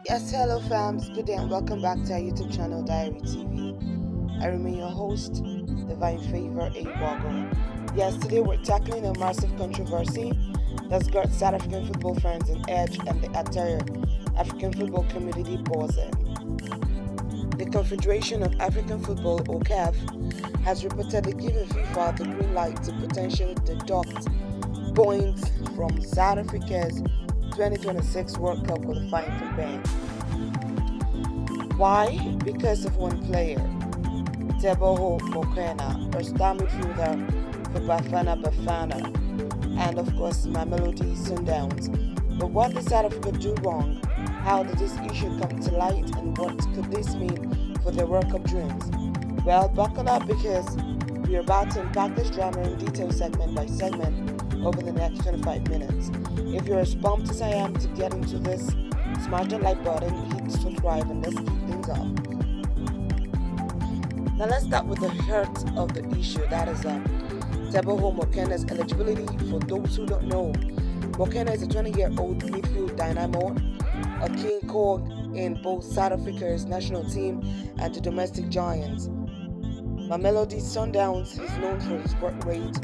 Yes, hello fams, good day and welcome back to our YouTube channel Diary TV. I remain your host, Divine Favor A. Wago. Yes, today we're tackling a massive controversy that's got South African football fans on edge and the entire African football community buzzing. The Confederation of African Football, or CAF, has reportedly given FIFA the green light to potentially deduct points from South Africa's 2026 World Cup qualifying campaign. Why? Because of one player, Teboho Mokoena, a star midfielder for Bafana Bafana, and of course Mamelodi Sundowns. But what did South Africa do wrong? How did this issue come to light, and what could this mean for their World Cup dreams? Well, buckle up because we are about to unpack this drama in detail segment by segment over the next 25 minutes. If you're as pumped as I am to get into this, smash the like button, hit subscribe, and let's keep things up. Now let's start with the heart of the issue, that is Teboho Mokoena's eligibility. For those who don't know, Mokoena is a 20-year-old midfield dynamo, a key cog in both South Africa's national team and the domestic giants. Mamelodi Sundowns is known for his work rate,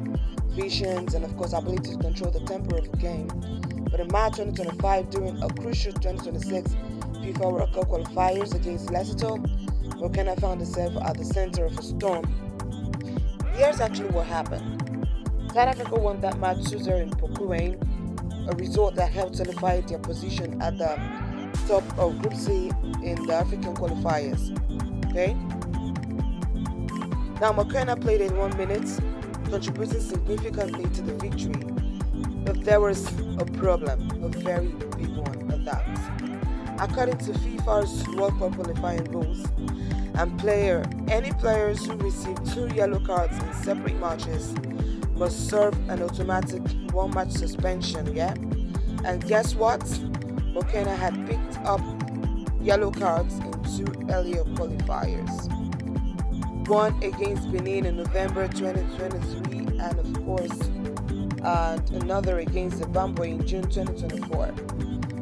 visions, and of course ability to control the tempo of the game. But in March 2025, during a crucial 2026 FIFA World Cup qualifiers against Lesotho, Mokoena found himself at the center of a storm. Here's actually what happened. South Africa won that match 2-0 in Pokuane, a result that helped solidify their position at the top of Group C in the African qualifiers. Okay? Now Mokoena played in 1 minute, contributing significantly to the victory. But there was a problem, a very big one at that. According to FIFA's World Cup qualifying rules, any players who receive 2 yellow cards in separate matches must serve an automatic 1-match suspension, yeah? And guess what? Mokoena had picked up yellow cards in 2 earlier qualifiers. One against Benin in November 2023, and of course, another against Zimbabwe in June 2024.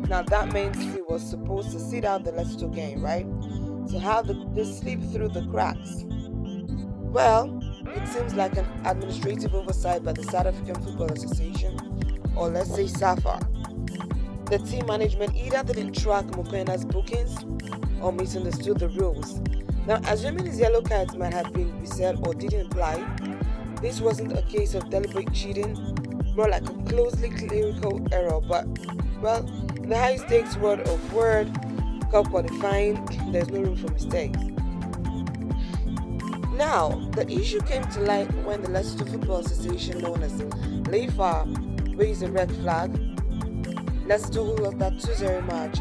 Now that meant he was supposed to sit out the Lesotho game, right? So how did this slip through the cracks? Well, it seems like an administrative oversight by the South African Football Association, or let's say SAFA. The team management either didn't track Mokoena's bookings or misunderstood the rules. Now, assuming his yellow cards might have been reset or didn't apply, this wasn't a case of deliberate cheating, more like a closely clerical error. But, well, in the high stakes world of World Cup qualifying, there's no room for mistakes. Now, the issue came to light when the Lesotho Football Association, known as LEFA, raised a red flag. Lesotho, who lost that 2-0 match,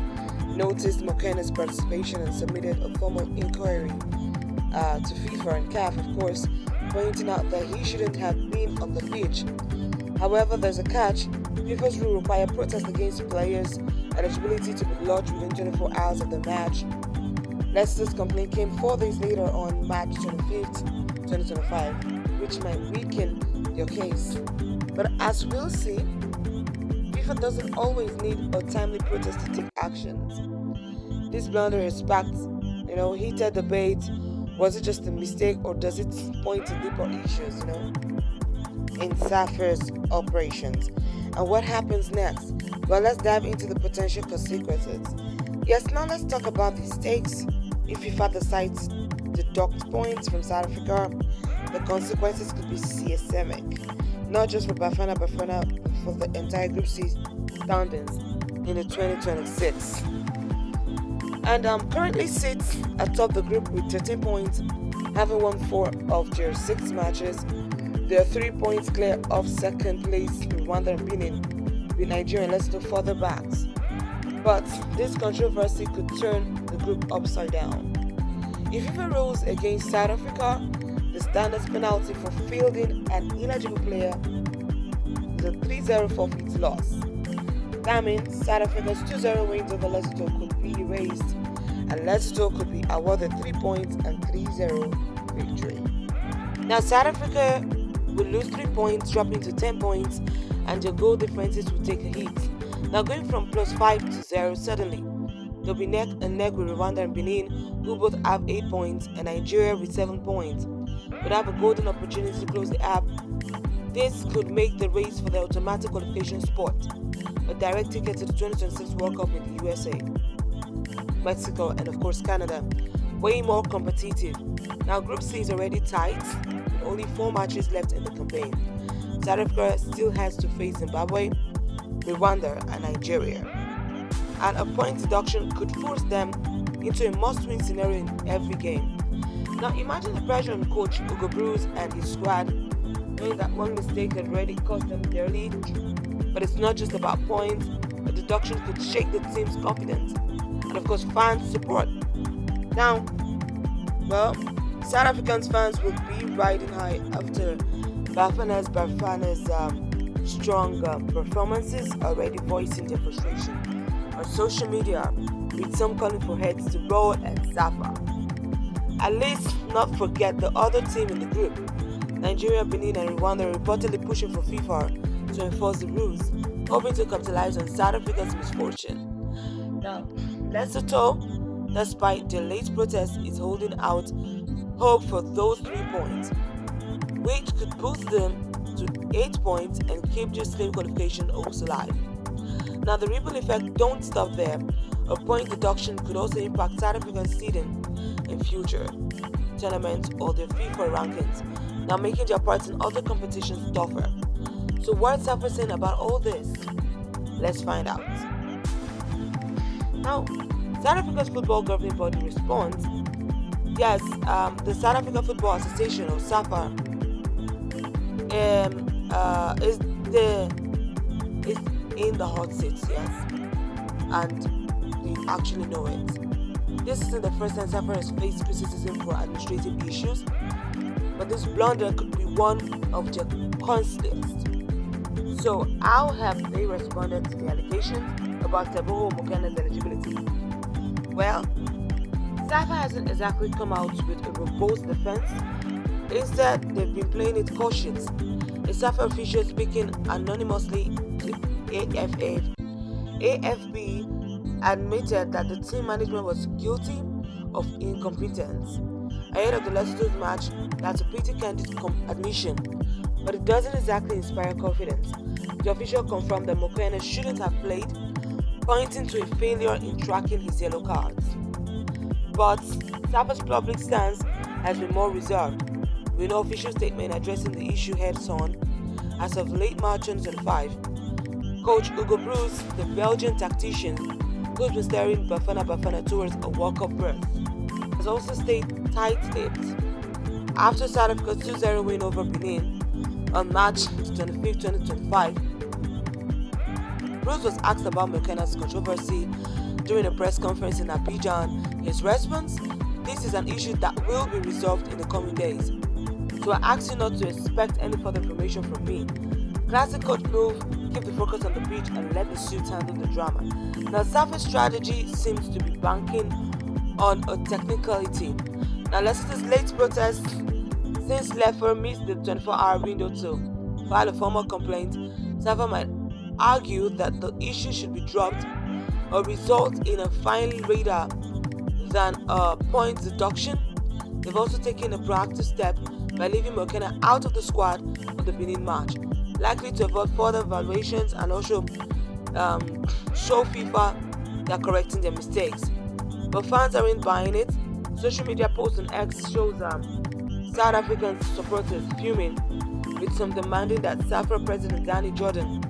noticed Mokoena's participation and submitted a formal inquiry to FIFA and CAF, of course, pointing out that he shouldn't have been on the pitch. However, there's a catch. FIFA's rule require protest against players' eligibility to be lodged within 24 hours of the match. Lesotho's complaint came 4 days later on March 25th, 2025, which might weaken your case. But as we'll see, FIFA doesn't always need a timely protest to take actions. This blunder has sparked, heated debate. Was it just a mistake, or does it point to deeper issues, in SAFA's operations? And what happens next? Well, let's dive into the potential consequences. Yes, now let's talk about the stakes. If FIFA decides to deduct points from South Africa, the consequences could be systemic, not just for Bafana Bafana, but for the entire Group C standings in the 2026. And currently sits atop the group with 13 points, having won 4 of their 6 matches. They are 3 points clear of second place Rwanda and Benin, with Nigeria and Lesotho further backs. But this controversy could turn the group upside down. If FIFA rules against South Africa, the standards penalty for fielding an ineligible player is a 3-0 forfeit loss. That means South Africa's 2-0 wins over Lesotho could be erased, and Lesotho could be awarded 3 points and 3-0 victory. Now South Africa will lose 3 points, dropping to 10 points, and their goal differences will take a hit. Now going from +5 to 0, suddenly They'll be neck and neck with Rwanda and Benin, who both have 8 points, and Nigeria with 7 points. Would have a golden opportunity to close the gap. This could make the race for the automatic qualification spot a direct ticket to the 2026 World Cup in the USA, Mexico, and of course Canada. Way more competitive. Now Group C is already tight, with only 4 matches left in the campaign. South Africa still has to face Zimbabwe, Rwanda, and Nigeria. And a point deduction could force them into a must-win scenario in every game. Now imagine the pressure on coach Ugo Bruce and his squad, knowing that one mistake had already cost them their lead. But it's not just about points. A deduction could shake the team's confidence, and of course fans' support. Now, well, South African fans will be riding high after Bafana's strong performances, already voicing their frustration on social media, with some calling for heads to roll and SAFA. At least not forget the other team in the group. Nigeria, Benin, and Rwanda are reportedly pushing for FIFA to enforce the rules, hoping to capitalize on South Africa's misfortune. Now, Lesotho, despite their late protest, is holding out hope for those 3 points, which could boost them to 8 points and keep their slave qualification hopes alive. Now, the ripple effect don't stop there. A point deduction could also impact South Africa's seeding in future tournaments or their FIFA rankings, now making their parts in other competitions tougher. So what's SAFA saying about all this? Let's find out. Now, South Africa's football governing body responds, yes, the South African Football Association, or SAFA, is in the hot seat, yes, and we actually know it. This isn't the first time SAFA has faced criticism for administrative issues, but this blunder could be one of their constants. So, how have they responded to the allegations about Teboho Mokoena's eligibility? Well, SAFA hasn't exactly come out with a robust defense. Instead, they've been playing it cautious. A SAFA official speaking anonymously to AFB admitted that the team management was guilty of incompetence. Ahead of the Lesotho's match, that's a pretty candid admission, but it doesn't exactly inspire confidence. The official confirmed that Mokoena shouldn't have played, pointing to a failure in tracking his yellow cards. But SAFA's public stance has been more reserved, with no official statement addressing the issue heads-on. As of late March 2025, Coach Ugo Bruce, the Belgian tactician who's been steering Bafana Bafana towards a World Cup berth, has also stayed tight-lipped. After South Africa's 2-0 win over Benin on March 25, 2025, Bruce was asked about Mokoena's controversy during a press conference in Abidjan. His response: "This is an issue that will be resolved in the coming days. So I ask you not to expect any further information from me." Classic coach move: keep the focus on the pitch and let the suits handle the drama. Now, SAFA's strategy seems to be banking on a technicality. Now, Lesotho's late protest, since Lefer missed the 24-hour window to file a formal complaint, SAFA might argue that the issue should be dropped or result in a fine rather than a point deduction. They've also taken a proactive step by leaving Mokoena out of the squad for the Benin match, likely to avoid further evaluations and also show FIFA they're correcting their mistakes. But fans aren't buying it. Social media posts on X shows South African supporters fuming, with some demanding that SAFA President Danny Jordan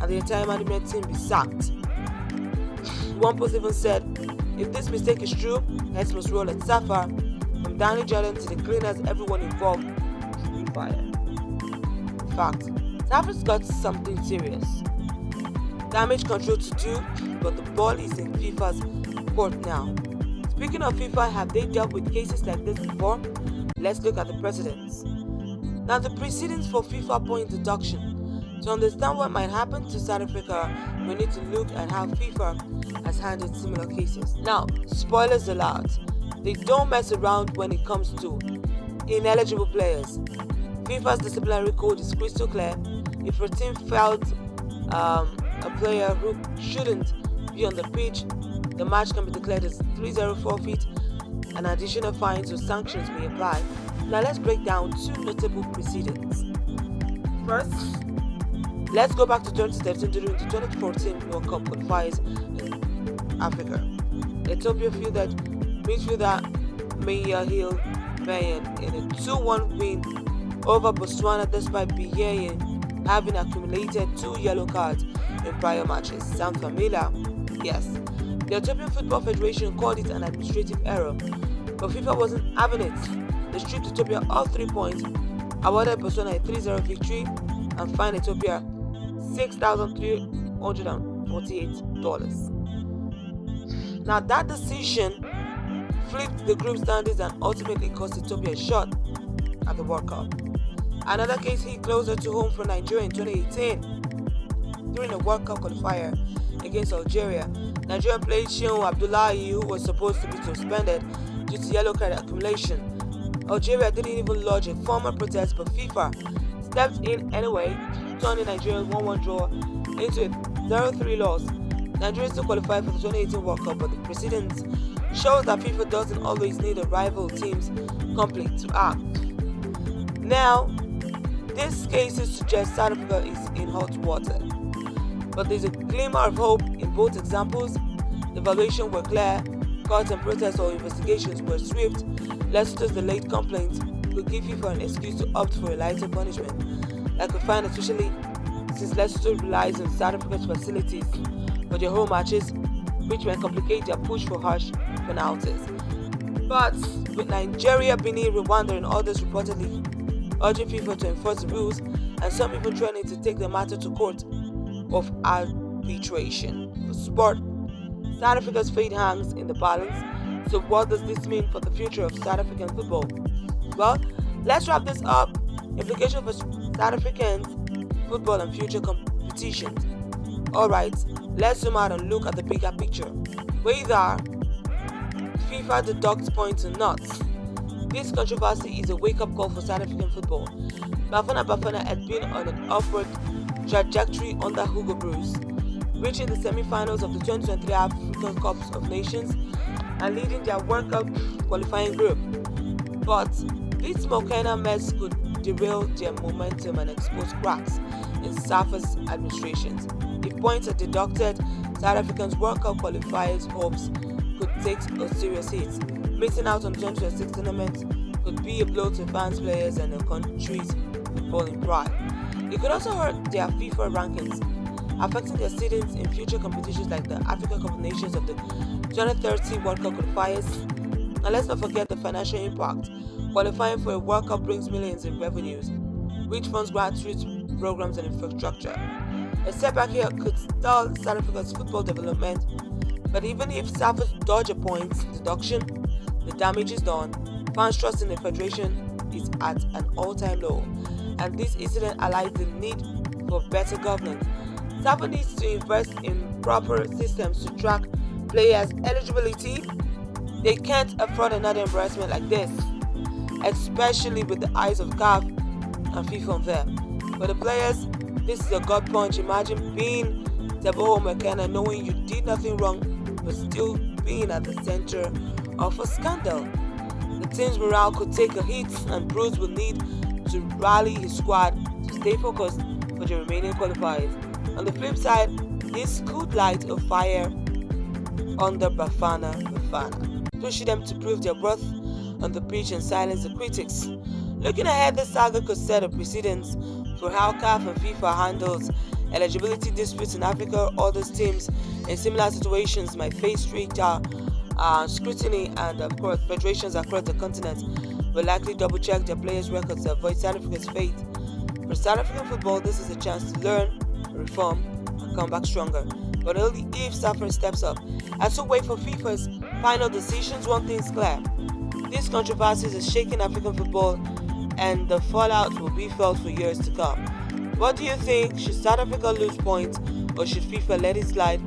and the entire management team be sacked. One post even said, "If this mistake is true, heads must roll at SAFA, from Danny Jordan to the cleaners, everyone involved should be fired." In fact, SAFA's got something serious damage control to do, but the ball is in FIFA's court now. Speaking of FIFA, have they dealt with cases like this before? Let's look at the precedents. Now, the precedents for FIFA point deduction. To understand what might happen to South Africa, we need to look at how FIFA has handled similar cases. Now, spoilers allowed. They don't mess around when it comes to ineligible players. FIFA's disciplinary code is crystal clear. If a team felt a player who shouldn't be on the pitch The match can be declared as 3-0 forfeit, and additional fines or sanctions may apply. Now let's break down two notable precedents. First, let's go back to 2013 during the 2014 World Cup qualifiers in Africa. Ethiopia fielded midfielder Meya Hill Bayan in a 2-1 win over Botswana despite Bayan having accumulated 2 yellow cards in prior matches. Sound familiar? Yes. The Ethiopian Football Federation called it an administrative error, but FIFA wasn't having it. They stripped Ethiopia of 3 points, awarded Botswana a 3-0 victory, and fined Ethiopia $6,348. Now that decision flipped the group standings and ultimately cost Ethiopia a shot at the World Cup. Another case hit closer to home for Nigeria in 2018 during the World Cup qualifier against Algeria. Nigeria played Shehu Abdullahi, who was supposed to be suspended due to yellow card accumulation. Algeria didn't even lodge a formal protest, but FIFA stepped in anyway, turning Nigeria's 1-1 draw into a 0-3 loss. Nigeria still qualified for the 2018 World Cup, but the precedence shows that FIFA doesn't always need a rival team's conflict to act. Now, these cases suggest South Africa is in hot water, but there's a glimmer of hope in both examples. The evaluations were clear, court and protests or investigations were swift. Lesoto's delayed complaints could give FIFA an excuse to opt for a lighter punishment, like we find especially since Lesotho relies on South Africa's facilities for their home matches, which may complicate their push for harsh penalties. But with Nigeria, Benin, Rwanda and others reportedly urging FIFA to enforce the rules, and some even threatening to take the matter to court of arbitration. For sport, South Africa's fate hangs in the balance. So what does this mean for the future of South African football? Well, let's wrap this up. Implications for South African football and future competitions. Alright, let's zoom out and look at the bigger picture. Whether FIFA deducts points or not, this controversy is a wake-up call for South African football. Bafana Bafana had been on an upward trajectory under Hugo Bruce, reaching the semi-finals of the 2023 African Cup of Nations and leading their World Cup qualifying group. But this Mokena mess could derail their momentum and expose cracks in SAFA's administrations. If points are deducted, South Africa's World Cup qualifiers' hopes could take a serious hit. Missing out on the 2026 tournament could be a blow to fans, players, and the country's footballing pride. It could also hurt their FIFA rankings, affecting their seedings in future competitions like the African Cup of Nations of the 2030 World Cup qualifiers. And let's not forget the financial impact. Qualifying for a World Cup brings millions in revenues, which funds grassroots programs and infrastructure. A setback here could stall South Africa's football development, but even if SAFA dodge a points deduction, the damage is done. Fans' trust in the federation is at an all-time low, and this incident highlights the need for better governance. SAFA needs to invest in proper systems to track players' eligibility. They can't afford another embarrassment like this, especially with the eyes of CAF and FIFA on them. For the players, this is a gut punch. Imagine being Teboho McKenna, knowing you did nothing wrong, but still being at the center of a scandal. The team's morale could take a hit, and Bruce will need to rally his squad to stay focused for the remaining qualifiers. On the flip side, this could light a fire under Bafana Bafana, pushing them to prove their worth on the pitch and silence the critics. Looking ahead, this saga could set a precedent for how CAF and FIFA handles eligibility disputes in Africa. Other teams in similar situations might face stricter scrutiny, and of course, federations across the continent will likely double-check their players' records to avoid South Africa's fate. For South African football, this is a chance to learn, reform, and come back stronger, but only if SAFA steps up. As we wait for FIFA's final decisions, one thing is clear: these controversies are shaking African football, and the fallout will be felt for years to come. What do you think? Should South Africa lose points, or should FIFA let it slide?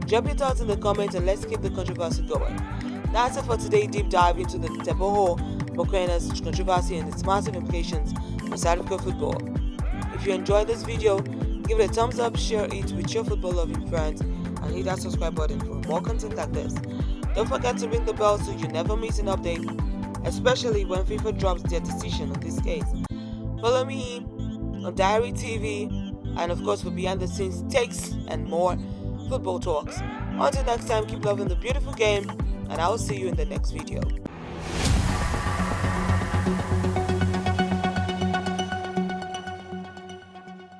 Drop your thoughts in the comments and let's keep the controversy going. That's it for today's deep dive into the Teboho Mokwena's controversy and its massive implications for South African football. If you enjoyed this video, give it a thumbs up, share it with your football loving friends, and hit that subscribe button for more content like this. Don't forget to ring the bell so you never miss an update, especially when FIFA drops their decision on this case. Follow me on Diary TV, and of course for behind the scenes takes and more football talks. Until next time, keep loving the beautiful game, and I will see you in the next video.